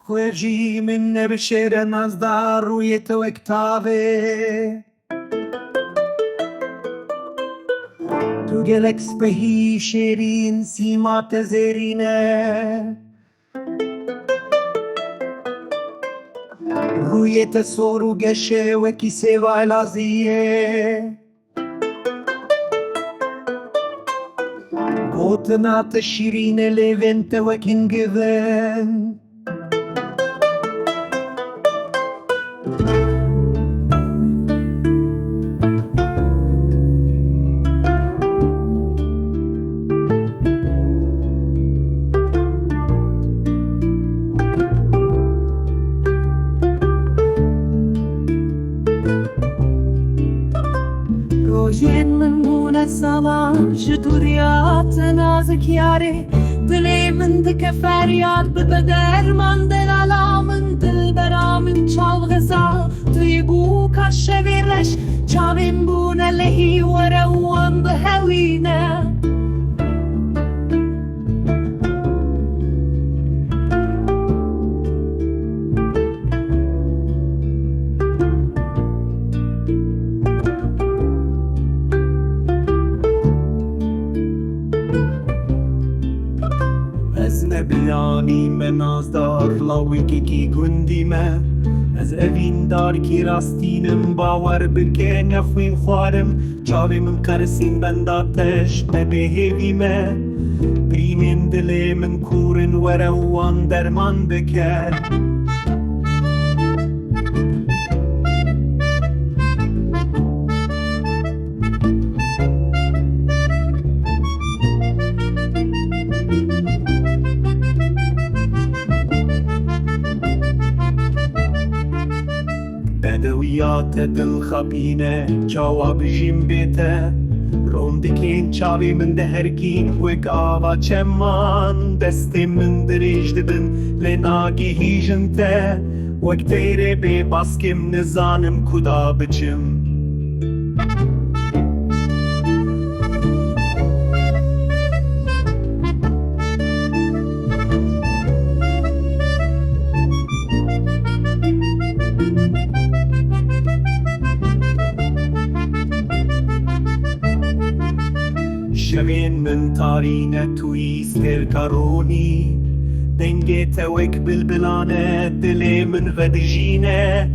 خوێژی من نەبشێرە نازدار ڕوویێتەوە کتابێ تو gelek spehî şêrîn sîma te zêrîne rûyê te sor û geşe wekî sêva elaziyê gotina te şîrîn e lêvên te wekin givin rojên min bûne salan ji dûriya te nazik yarê dilê min dike feryad bibe derman delala min dilbera min çav xezal tu yê bû ka şevê reş çavên bûne lehî were wan bihewîne Ez nebiyanî me nazdar lawekekî gundî me Ez evîndarkî rastînim bawer bike nexwên xwarim çavê min qerisîn benda teş nebe hêvî me Birînên dilê min kûrin were wan derman bike Bedewiya te dilxebîne çawa bijîm bê te Rondikên çavê min diherkîn wek ava çeman Destên min dirêj dibin lê nagihîjin te Wek têrê bê baskim nizanim ku da biçim Şevên min tarîne tuyî stêrkaronî Dengê te wek bilbilane dilê min vedijîne